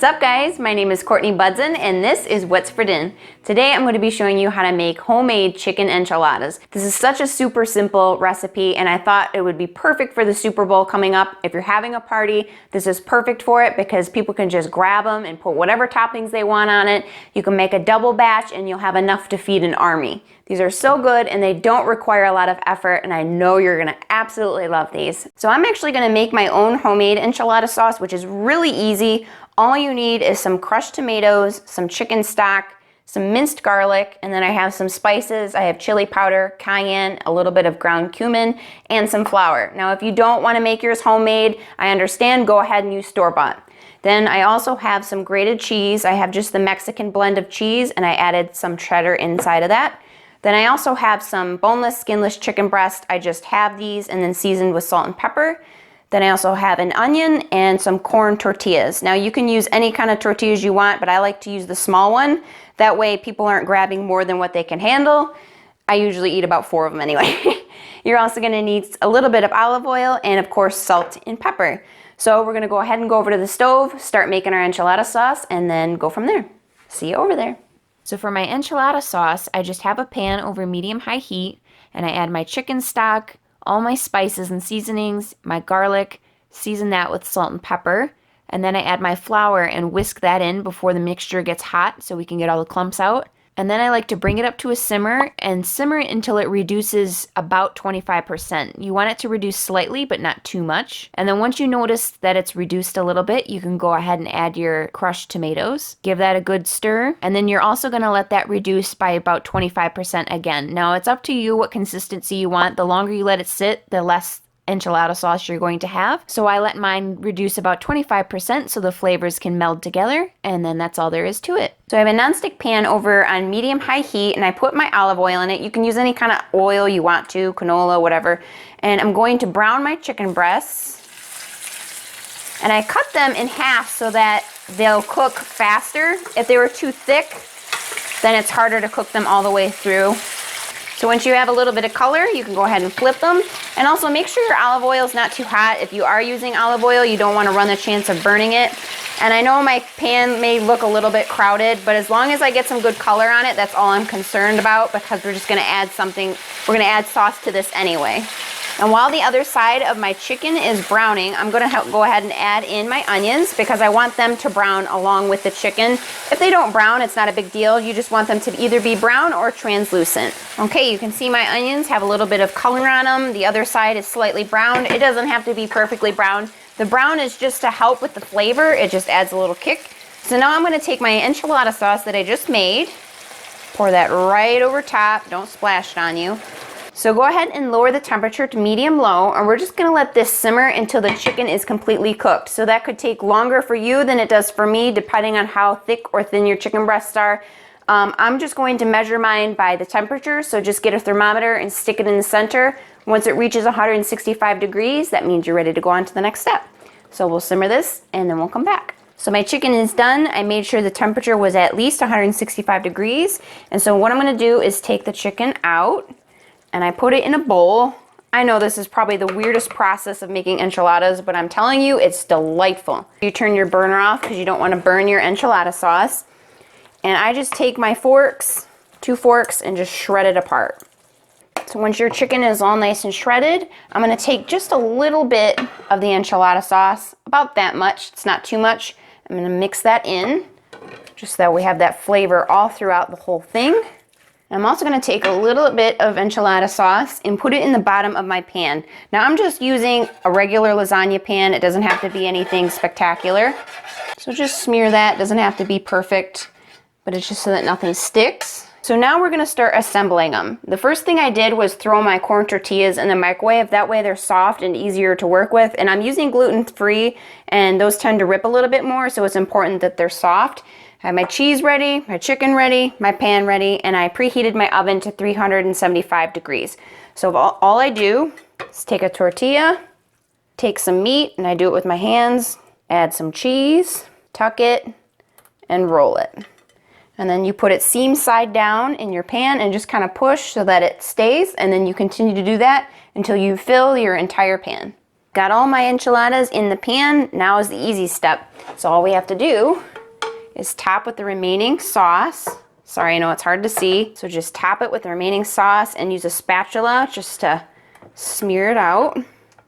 What's up guys? My name is Courtney Budzyn and this is What's for Din. Today I'm going to be showing you how to make homemade chicken enchiladas. This is such a super simple recipe and I thought it would be perfect for the Super Bowl coming up. If you're having a party, this is perfect for it because people can just grab them and put whatever toppings they want on it. You can make a double batch and you'll have enough to feed an army. These are so good and they don't require a lot of effort and I know you're gonna absolutely love these. So I'm actually gonna make my own homemade enchilada sauce, which is really easy. All you need is some crushed tomatoes, some chicken stock, some minced garlic, and then I have some spices. I have chili powder, cayenne, a little bit of ground cumin, and some flour. Now if you don't wanna make yours homemade, I understand, go ahead and use store-bought. Then I also have some grated cheese. I have just the Mexican blend of cheese and I added some cheddar inside of that. Then I also have some boneless, skinless chicken breast. I just have these and then seasoned with salt and pepper. Then I also have an onion and some corn tortillas. Now you can use any kind of tortillas you want, but I like to use the small one. That way people aren't grabbing more than what they can handle. I usually eat about 4 of them anyway. You're also gonna need a little bit of olive oil and of course salt and pepper. So we're gonna go ahead and go over to the stove, start making our enchilada sauce, and then go from there. See you over there. So for my enchilada sauce, I just have a pan over medium-high heat and I add my chicken stock, all my spices and seasonings, my garlic, season that with salt and pepper, and then I add my flour and whisk that in before the mixture gets hot so we can get all the clumps out. And then I like to bring it up to a simmer and simmer it until it reduces about 25%. You want it to reduce slightly, but not too much. And then once you notice that it's reduced a little bit, you can go ahead and add your crushed tomatoes. Give that a good stir. And then you're also gonna let that reduce by about 25% again. Now it's up to you what consistency you want. The longer you let it sit, the less enchilada sauce you're going to have. So I let mine reduce about 25% so the flavors can meld together, and then that's all there is to it. So I have a nonstick pan over on medium-high heat and I put my olive oil in it. You can use any kind of oil you want to, canola, whatever. And I'm going to brown my chicken breasts. And I cut them in half so that they'll cook faster. If they were too thick, then it's harder to cook them all the way through. So once you have a little bit of color, you can go ahead and flip them. And also make sure your olive oil is not too hot. If you are using olive oil, you don't want to run the chance of burning it. And I know my pan may look a little bit crowded, but as long as I get some good color on it, that's all I'm concerned about because we're just gonna add we're gonna add sauce to this anyway. And while the other side of my chicken is browning, I'm gonna go ahead and add in my onions because I want them to brown along with the chicken. If they don't brown, it's not a big deal. You just want them to either be brown or translucent. Okay, you can see my onions have a little bit of color on them. The other side is slightly brown. It doesn't have to be perfectly brown. The brown is just to help with the flavor. It just adds a little kick. So now I'm gonna take my enchilada sauce that I just made, pour that right over top. Don't splash it on you. So go ahead and lower the temperature to medium-low, and we're just gonna let this simmer until the chicken is completely cooked. So that could take longer for you than it does for me, depending on how thick or thin your chicken breasts are. I'm just going to measure mine by the temperature, so just get a thermometer and stick it in the center. Once it reaches 165 degrees, that means you're ready to go on to the next step. So we'll simmer this, and then we'll come back. So my chicken is done. I made sure the temperature was at least 165 degrees. And so what I'm gonna do is take the chicken out, and I put it in a bowl. I know this is probably the weirdest process of making enchiladas, but I'm telling you, it's delightful. You turn your burner off because you don't want to burn your enchilada sauce. And I just take my forks, 2 forks, and just shred it apart. So once your chicken is all nice and shredded, I'm gonna take just a little bit of the enchilada sauce, about that much, it's not too much. I'm gonna mix that in, just so that we have that flavor all throughout the whole thing. I'm also gonna take a little bit of enchilada sauce and put it in the bottom of my pan. Now I'm just using a regular lasagna pan. It doesn't have to be anything spectacular. So just smear that, it doesn't have to be perfect, but it's just so that nothing sticks. So now we're gonna start assembling them. The first thing I did was throw my corn tortillas in the microwave. That way they're soft and easier to work with. And I'm using gluten-free and those tend to rip a little bit more, so it's important that they're soft. I have my cheese ready, my chicken ready, my pan ready, and I preheated my oven to 375 degrees. So all I do is take a tortilla, take some meat, and I do it with my hands, add some cheese, tuck it, and roll it. And then you put it seam side down in your pan and just kind of push so that it stays, and then you continue to do that until you fill your entire pan. Got all my enchiladas in the pan. Now is the easy step. So all we have to do is top with the remaining sauce. Sorry, I know it's hard to see. So just top it with the remaining sauce and use a spatula just to smear it out.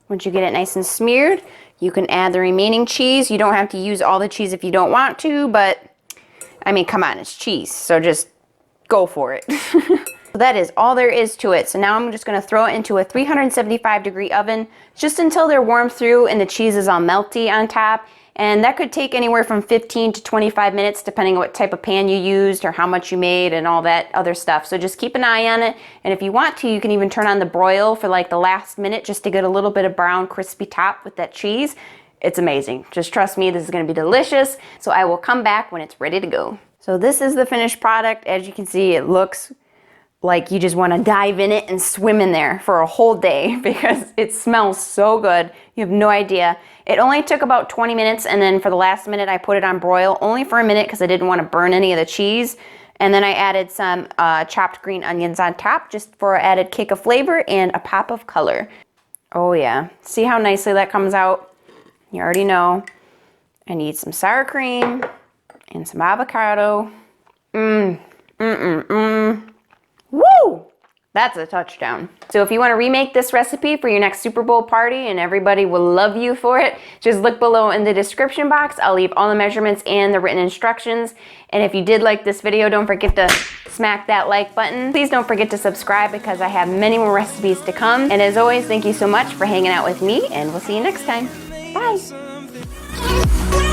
Once you get it nice and smeared, you can add the remaining cheese. You don't have to use all the cheese if you don't want to, but I mean, come on, it's cheese, so just go for it. So that is all there is to it. So now I'm just gonna throw it into a 375-degree oven just until they're warmed through and the cheese is all melty on top. And that could take anywhere from 15 to 25 minutes depending on what type of pan you used or how much you made and all that other stuff. So just keep an eye on it. And if you want to, you can even turn on the broil for like the last minute just to get a little bit of brown crispy top with that cheese. It's amazing. Just trust me, this is gonna be delicious. So I will come back when it's ready to go. So this is the finished product. As you can see, it looks like you just want to dive in it and swim in there for a whole day because it smells so good. You have no idea. It only took about 20 minutes, and then for the last minute I put it on broil only for a minute because I didn't want to burn any of the cheese. And then I added some chopped green onions on top just for an added kick of flavor and a pop of color. Oh yeah, see how nicely that comes out? You already know. I need some sour cream and some avocado. Woo! That's a touchdown. So if you want to remake this recipe for your next Super Bowl party and everybody will love you for it, just look below in the description box. I'll leave all the measurements and the written instructions. And if you did like this video, don't forget to smack that like button. Please don't forget to subscribe because I have many more recipes to come. And as always, thank you so much for hanging out with me, and we'll see you next time. Bye!